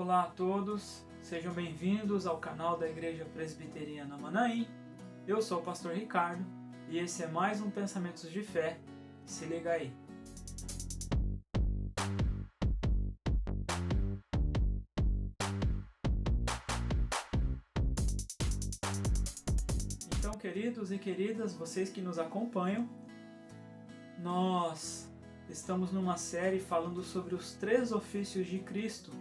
Olá a todos, sejam bem-vindos ao canal da Igreja Presbiteriana Manaim. Eu sou o pastor Ricardo e esse é mais um Pensamentos de Fé. Se liga aí. Então, queridos e queridas, vocês que nos acompanham, nós estamos numa série falando sobre os três ofícios de Cristo.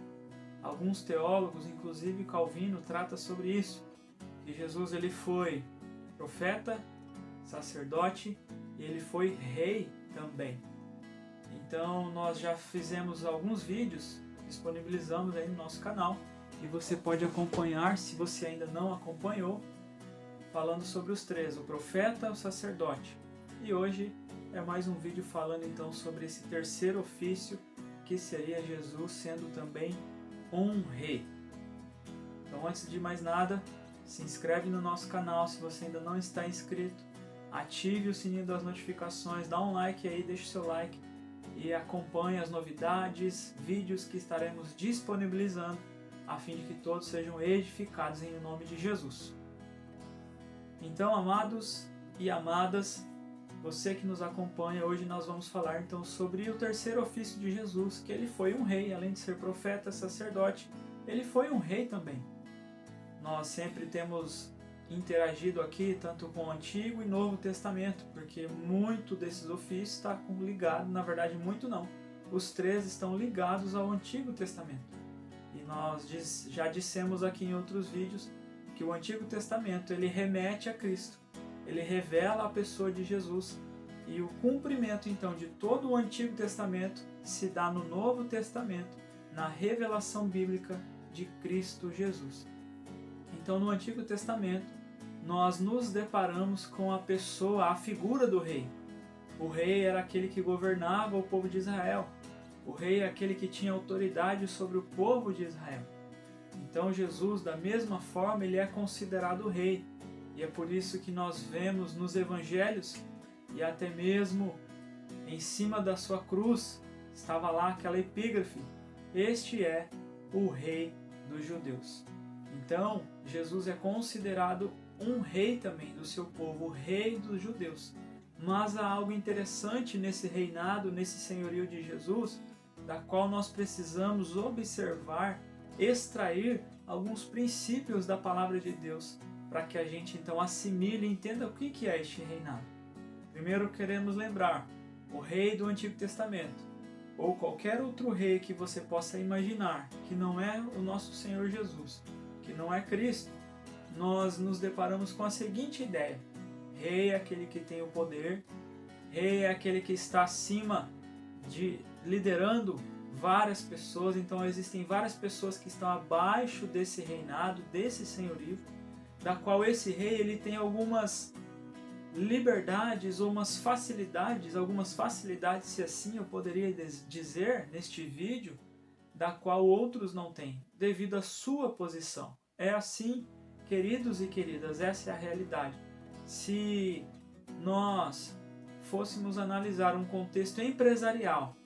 Alguns teólogos, inclusive Calvino, trata sobre isso, que Jesus ele foi profeta, sacerdote e ele foi rei também. Então nós já fizemos alguns vídeos, disponibilizamos aí no nosso canal e você pode acompanhar, se você ainda não acompanhou, falando sobre os três, o profeta, o sacerdote. E hoje é mais um vídeo falando então sobre esse terceiro ofício, que seria Jesus sendo também um rei. Então, antes de mais nada, se inscreve no nosso canal se você ainda não está inscrito, ative o sininho das notificações, dá um like aí, deixa o seu like e acompanhe as novidades, vídeos que estaremos disponibilizando a fim de que todos sejam edificados em nome de Jesus. Então, amados e amadas, você que nos acompanha, hoje nós vamos falar então sobre o terceiro ofício de Jesus, que ele foi um rei, além de ser profeta, sacerdote, ele foi um rei também. Nós sempre temos interagido aqui tanto com o Antigo e Novo Testamento, porque muito desses ofícios está ligado, na verdade muito não, os três estão ligados ao Antigo Testamento. E nós já dissemos aqui em outros vídeos que o Antigo Testamento ele remete a Cristo. Ele revela a pessoa de Jesus e o cumprimento então de todo o Antigo Testamento se dá no Novo Testamento, na revelação bíblica de Cristo Jesus. Então no Antigo Testamento nós nos deparamos com a pessoa, a figura do rei. O rei era aquele que governava o povo de Israel. O rei é aquele que tinha autoridade sobre o povo de Israel. Então Jesus, da mesma forma, ele é considerado rei. E é por isso que nós vemos nos evangelhos, e até mesmo em cima da sua cruz, estava lá aquela epígrafe: este é o rei dos judeus. Então, Jesus é considerado um rei também do seu povo, o rei dos judeus. Mas há algo interessante nesse reinado, nesse senhorio de Jesus, da qual nós precisamos observar, extrair alguns princípios da palavra de Deus, para que a gente então assimile e entenda o que é este reinado. Primeiro queremos lembrar, o rei do Antigo Testamento, ou qualquer outro rei que você possa imaginar, que não é o nosso Senhor Jesus, que não é Cristo, nós nos deparamos com a seguinte ideia: rei é aquele que tem o poder, rei é aquele que está acima de liderando várias pessoas, então existem várias pessoas que estão abaixo desse reinado, desse senhorio, da qual esse rei ele tem algumas liberdades ou algumas facilidades, se assim eu poderia dizer neste vídeo, da qual outros não têm, devido à sua posição. É assim, queridos e queridas, essa é a realidade. Se nós fôssemos analisar um contexto empresarial,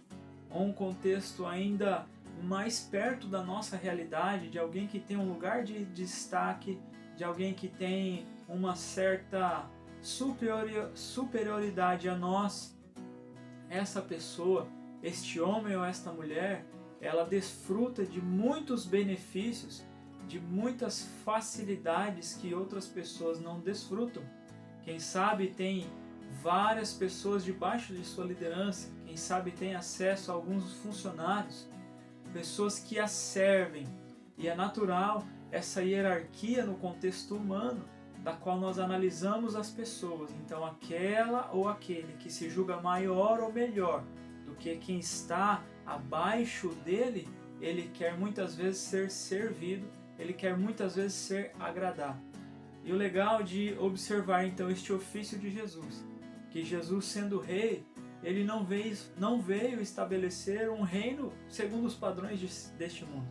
ou um contexto ainda mais perto da nossa realidade, de alguém que tem um lugar de destaque, de alguém que tem uma certa superioridade a nós, essa pessoa, este homem ou esta mulher, ela desfruta de muitos benefícios, de muitas facilidades que outras pessoas não desfrutam. Quem sabe tem várias pessoas debaixo de sua liderança, quem sabe tem acesso a alguns funcionários, pessoas que a servem, e é natural essa hierarquia no contexto humano, da qual nós analisamos as pessoas. Então aquela ou aquele que se julga maior ou melhor do que quem está abaixo dele, ele quer muitas vezes ser servido, ele quer muitas vezes ser agradado. E o legal de observar então este ofício de Jesus, que Jesus sendo rei, ele não veio estabelecer um reino segundo os padrões deste mundo.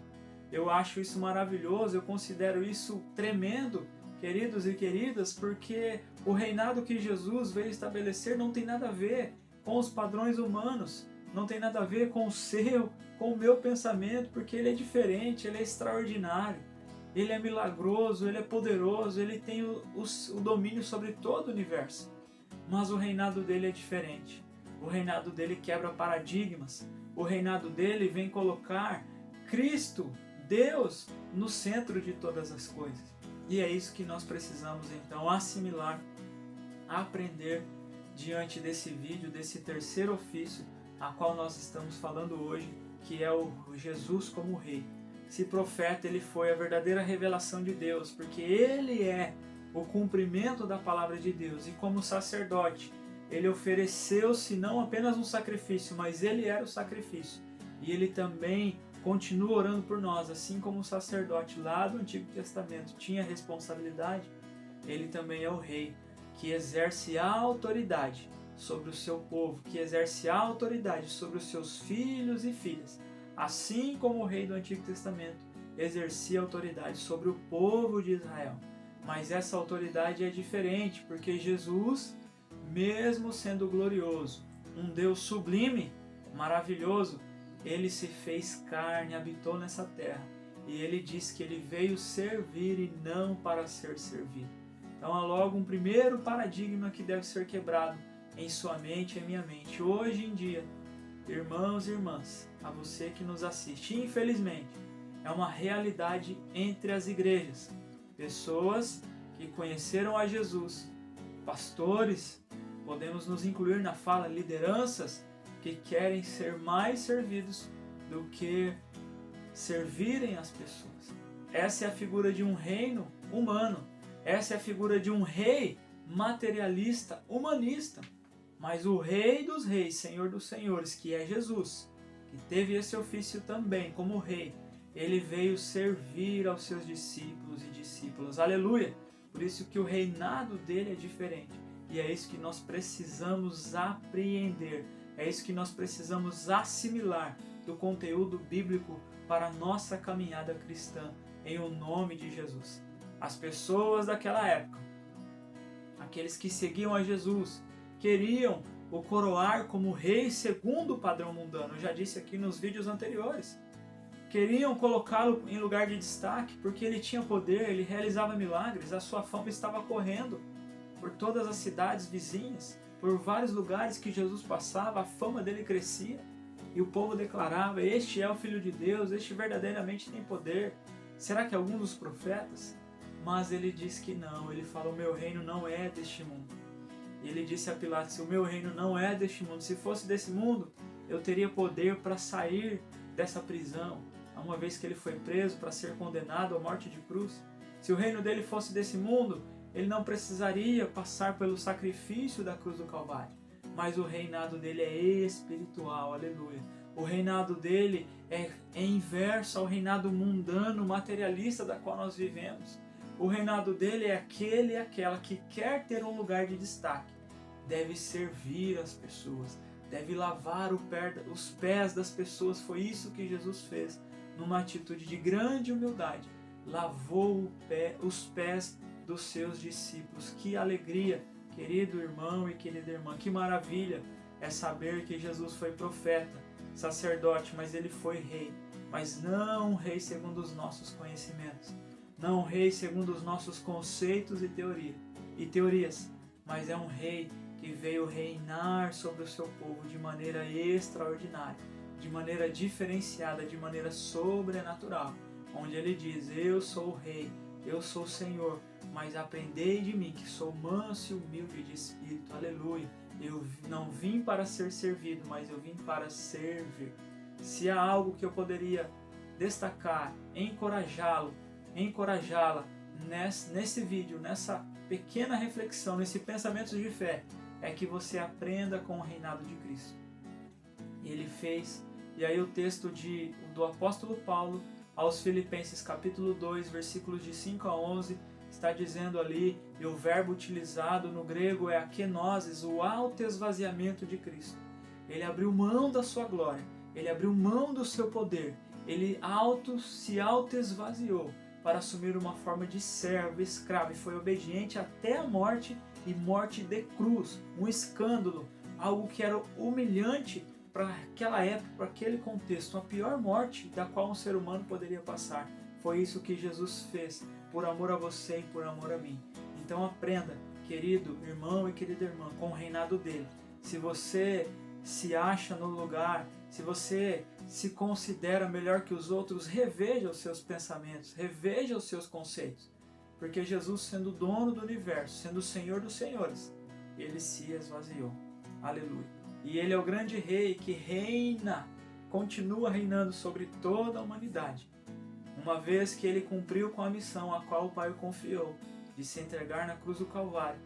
Eu acho isso maravilhoso, eu considero isso tremendo, queridos e queridas, porque o reinado que Jesus veio estabelecer não tem nada a ver com os padrões humanos, não tem nada a ver com o seu, com o meu pensamento, porque ele é diferente, ele é extraordinário, ele é milagroso, ele é poderoso, ele tem o domínio sobre todo o universo. Mas o reinado dele é diferente. O reinado dele quebra paradigmas. O reinado dele vem colocar Cristo, Deus, no centro de todas as coisas. E é isso que nós precisamos então assimilar, aprender diante desse vídeo, desse terceiro ofício a qual nós estamos falando hoje, que é o Jesus como Rei. Esse profeta, ele foi a verdadeira revelação de Deus, porque ele é o cumprimento da palavra de Deus, e como sacerdote, ele ofereceu-se não apenas um sacrifício, mas ele era o sacrifício, e ele também continua orando por nós, assim como o sacerdote lá do Antigo Testamento tinha responsabilidade, ele também é o Rei, que exerce a autoridade sobre o seu povo, que exerce a autoridade sobre os seus filhos e filhas, assim como o Rei do Antigo Testamento exercia autoridade sobre o povo de Israel. Mas essa autoridade é diferente, porque Jesus, mesmo sendo glorioso, um Deus sublime, maravilhoso, ele se fez carne, habitou nessa terra, e ele diz que ele veio servir e não para ser servido. Então há logo um primeiro paradigma que deve ser quebrado em sua mente e em minha mente. Hoje em dia, irmãos e irmãs, a você que nos assiste, infelizmente, é uma realidade entre as igrejas. Pessoas que conheceram a Jesus, pastores, podemos nos incluir na fala, lideranças que querem ser mais servidos do que servirem as pessoas. Essa é a figura de um reino humano. Essa é a figura de um rei materialista, humanista. Mas o Rei dos Reis, Senhor dos Senhores, que é Jesus, que teve esse ofício também como rei, ele veio servir aos seus discípulos e discípulas. Aleluia! Por isso que o reinado dele é diferente. E é isso que nós precisamos apreender. É isso que nós precisamos assimilar do conteúdo bíblico para a nossa caminhada cristã, em o nome de Jesus. As pessoas daquela época, aqueles que seguiam a Jesus, queriam o coroar como rei segundo o padrão mundano. Eu já disse aqui nos vídeos anteriores. Queriam colocá-lo em lugar de destaque porque ele tinha poder, ele realizava milagres, a sua fama estava correndo por todas as cidades vizinhas, por vários lugares que Jesus passava, a fama dele crescia e o povo declarava: este é o Filho de Deus, este verdadeiramente tem poder. Será que algum dos profetas? Mas ele diz que não, ele fala: o meu reino não é deste mundo. E ele disse a Pilatos: o meu reino não é deste mundo. Se fosse desse mundo, eu teria poder para sair dessa prisão, uma vez que ele foi preso para ser condenado à morte de cruz. Se o reino dele fosse desse mundo, ele não precisaria passar pelo sacrifício da cruz do Calvário. Mas o reinado dele é espiritual, aleluia. O reinado dele é inverso ao reinado mundano, materialista da qual nós vivemos. O reinado dele é aquele e aquela que quer ter um lugar de destaque. Deve servir as pessoas, deve lavar os pés das pessoas. Foi isso que Jesus fez, numa atitude de grande humildade. Lavou os pés dos seus discípulos. Que alegria, querido irmão e querida irmã. Que maravilha é saber que Jesus foi profeta, sacerdote, mas ele foi rei. Mas não um rei segundo os nossos conhecimentos. Não um rei segundo os nossos conceitos e teorias. Mas é um rei que veio reinar sobre o seu povo de maneira extraordinária, de maneira diferenciada, de maneira sobrenatural, onde ele diz: eu sou o rei, eu sou o Senhor, mas aprendei de mim que sou manso e humilde de espírito. Aleluia. Eu não vim para ser servido, mas eu vim para servir. Se há algo que eu poderia destacar, encorajá-la nesse vídeo, nessa pequena reflexão, nesse pensamento de fé, é que você aprenda com o reinado de Cristo. Ele fez, e aí o texto do apóstolo Paulo aos Filipenses capítulo 2, versículos de 5 a 11, está dizendo ali, e o verbo utilizado no grego é akenoses, o autoesvaziamento de Cristo. Ele abriu mão da sua glória, ele abriu mão do seu poder, ele se autoesvaziou para assumir uma forma de servo, escravo, e foi obediente até a morte, e morte de cruz, um escândalo, algo que era humilhante para aquela época, para aquele contexto, a pior morte da qual um ser humano poderia passar. Foi isso que Jesus fez, por amor a você e por amor a mim. Então aprenda, querido irmão e querida irmã, com o reinado dele. Se você se acha no lugar, se você se considera melhor que os outros, reveja os seus pensamentos, reveja os seus conceitos. Porque Jesus, sendo o dono do universo, sendo o Senhor dos senhores, ele se esvaziou. Aleluia. E ele é o grande rei que reina, continua reinando sobre toda a humanidade. Uma vez que ele cumpriu com a missão a qual o Pai o confiou, de se entregar na cruz do Calvário,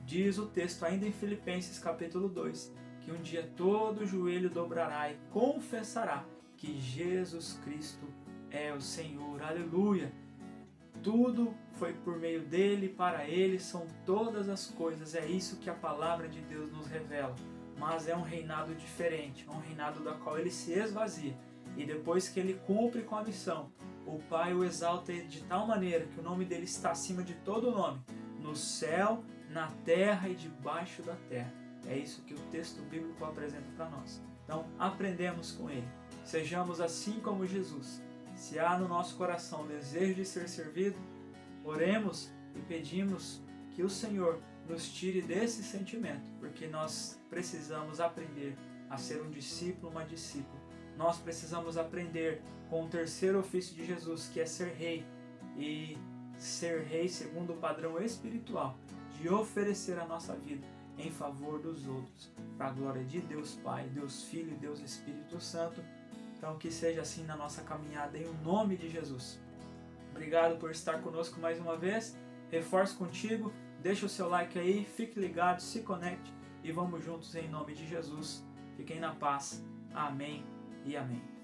diz o texto ainda em Filipenses capítulo 2, que um dia todo joelho dobrará e confessará que Jesus Cristo é o Senhor. Aleluia! Tudo foi por meio dele, para ele são todas as coisas. É isso que a palavra de Deus nos revela. Mas é um reinado diferente, um reinado da qual ele se esvazia. E depois que ele cumpre com a missão, o Pai o exalta de tal maneira que o nome dele está acima de todo nome, no céu, na terra e debaixo da terra. É isso que o texto bíblico apresenta para nós. Então, aprendemos com ele. Sejamos assim como Jesus. Se há no nosso coração o desejo de ser servido, oremos e pedimos que o Senhor nos tire desse sentimento, porque nós precisamos aprender a ser um discípulo, uma discípula. Nós precisamos aprender com o terceiro ofício de Jesus, que é ser rei, e ser rei segundo o padrão espiritual, de oferecer a nossa vida em favor dos outros, para a glória de Deus Pai, Deus Filho e Deus Espírito Santo. Então que seja assim na nossa caminhada, em nome de Jesus. Obrigado por estar conosco mais uma vez. Reforço contigo, deixa o seu like aí, fique ligado, se conecte e vamos juntos em nome de Jesus. Fiquem na paz. Amém e amém.